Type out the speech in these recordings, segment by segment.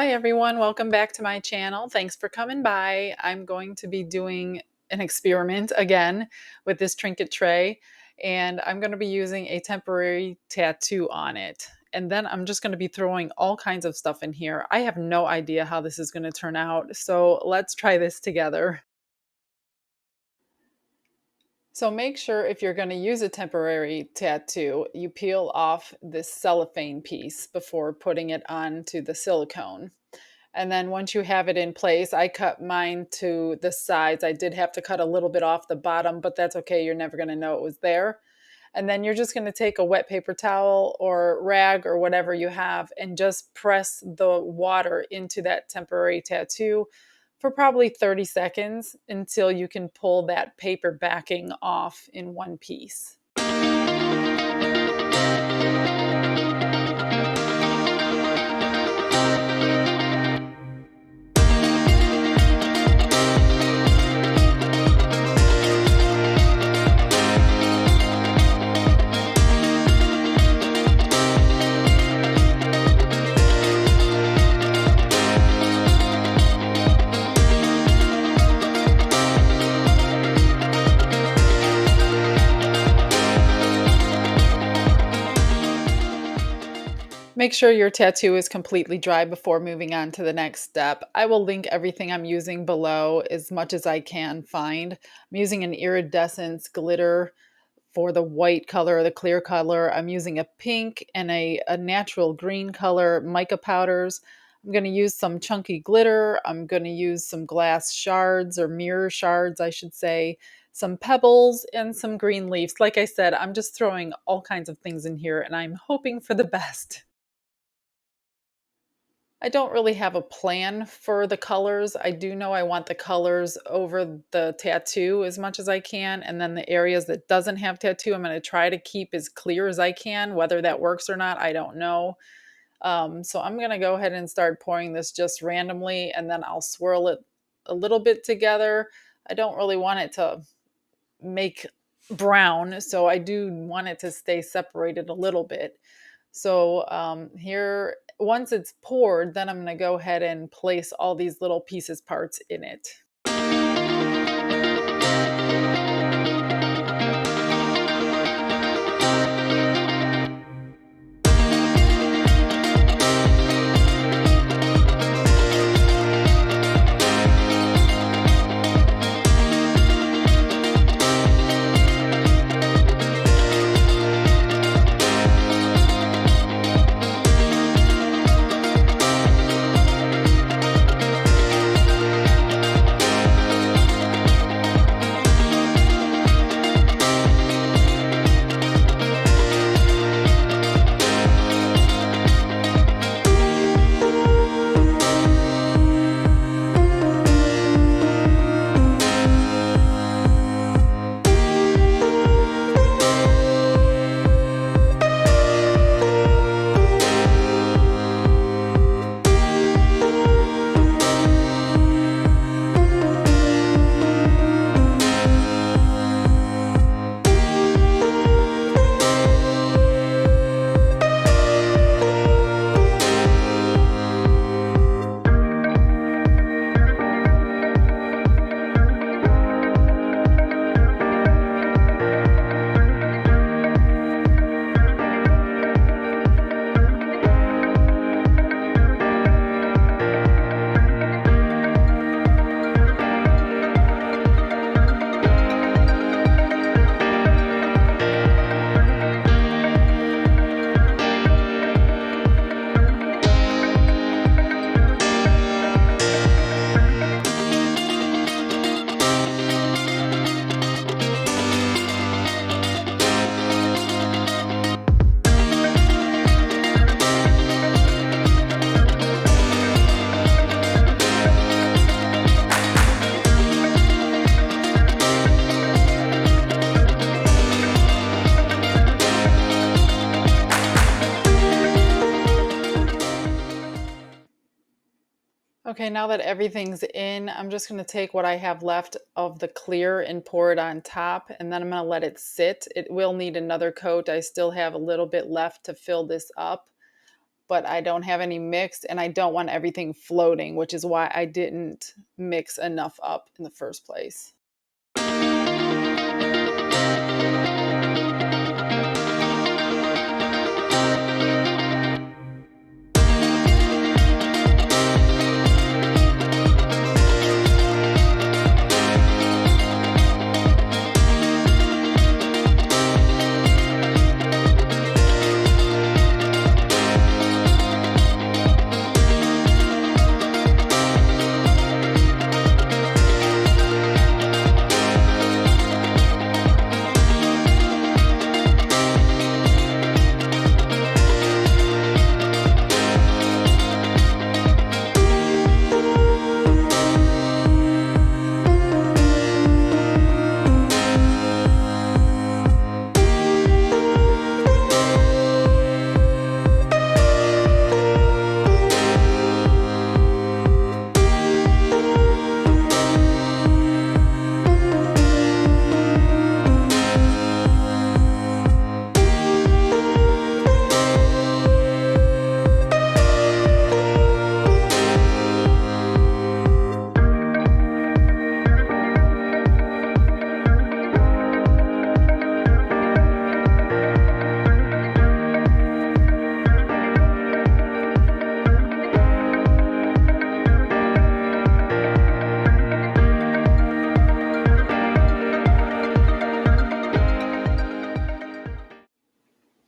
Hi everyone, welcome back to my channel. Thanks for coming by. I'm going to be doing an experiment again with this Trinket tray, and I'm going to be using a temporary tattoo on it. And then I'm just going to be throwing all kinds of stuff in here. I have no idea how this is going to turn out, so let's try this together. So make sure if you're going to use a temporary tattoo, you peel off this cellophane piece before putting it onto the silicone. And then once you have it in place, I cut mine to the sides. I did have to cut a little bit off the bottom, but that's okay. You're never going to know it was there. And then you're just going to take a wet paper towel or rag or whatever you have and just press the water into that temporary tattoo for probably 30 seconds until you can pull that paper backing off in one piece. Make sure your tattoo is completely dry before moving on to the next step. I will link everything I'm using below as much as I can find. I'm using an iridescence glitter for the white color or the clear color. I'm using a pink and a natural green color mica powders. I'm going to use some chunky glitter. I'm going to use some glass shards or mirror shards, I should say, some pebbles, and some green leaves. Like I said, I'm just throwing all kinds of things in here and I'm hoping for the best. I don't really have a plan for the colors. I do know I want the colors over the tattoo as much as I can, and then the areas that doesn't have tattoo, I'm going to try to keep as clear as I can. Whether that works or not, I don't know. So I'm going to go ahead and start pouring this just randomly, and then I'll swirl it a little bit together. I don't really want it to make brown, so I do want it to stay separated a little bit. So here, once it's poured, then I'm going to go ahead and place all these little pieces parts in it. Okay, now that everything's in, I'm just going to take what I have left of the clear and pour it on top, and then I'm going to let it sit. It will need another coat. I still have a little bit left to fill this up. but I don't have any mixed and I don't want everything floating, which is why I didn't mix enough up in the first place.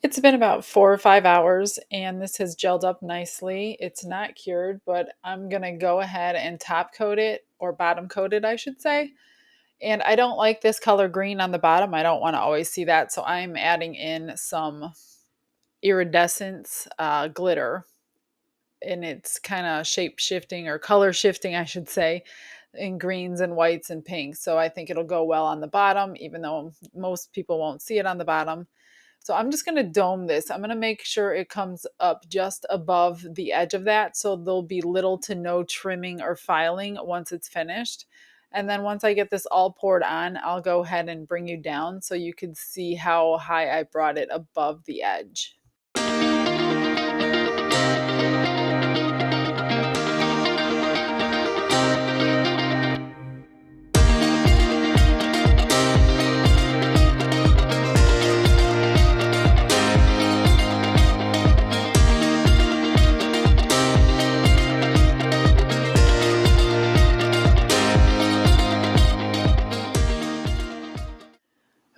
It's been about 4 or 5 hours and this has gelled up nicely. It's not cured, but I'm gonna go ahead and top coat it or bottom coat it, I should say. And I don't like this color green on the bottom. I don't want to always see that. So I'm adding in some iridescence glitter. And it's kind of shape shifting or color shifting, I should say, in greens and whites and pinks. So I think it'll go well on the bottom, even though most people won't see it on the bottom. So I'm just going to dome this. I'm going to make sure it comes up just above the edge of that. So there'll be little to no trimming or filing once it's finished. And then once I get this all poured on, I'll go ahead and bring you down so you can see how high I brought it above the edge.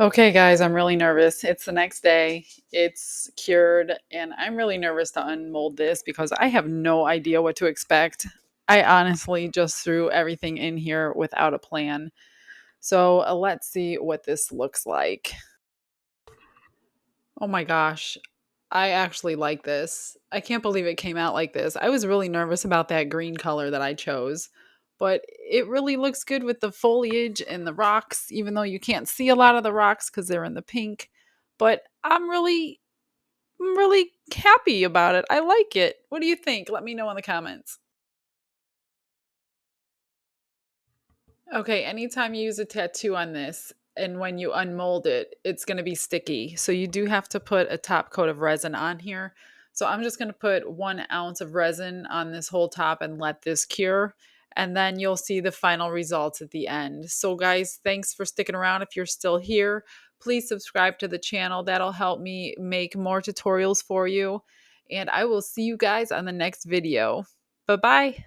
Okay, guys, I'm really nervous. It's the next day. It's cured, and I'm really nervous to unmold this because I have no idea what to expect. I honestly just threw everything in here without a plan. So let's see what this looks like. Oh my gosh. I actually like this. I can't believe it came out like this. I was really nervous about that green color that I chose, but it really looks good with the foliage and the rocks, even though you can't see a lot of the rocks because they're in the pink. But I'm really happy about it. I like it. What do you think? Let me know in the comments. Okay, anytime you use a tattoo on this and when you unmold it, it's going to be sticky. So you do have to put a top coat of resin on here. So I'm just going to put 1 ounce of resin on this whole top and let this cure. And then you'll see the final results at the end. So guys, thanks for sticking around. If you're still here, please subscribe to the channel. That'll help me make more tutorials for you. And I will see you guys on the next video. Bye-bye.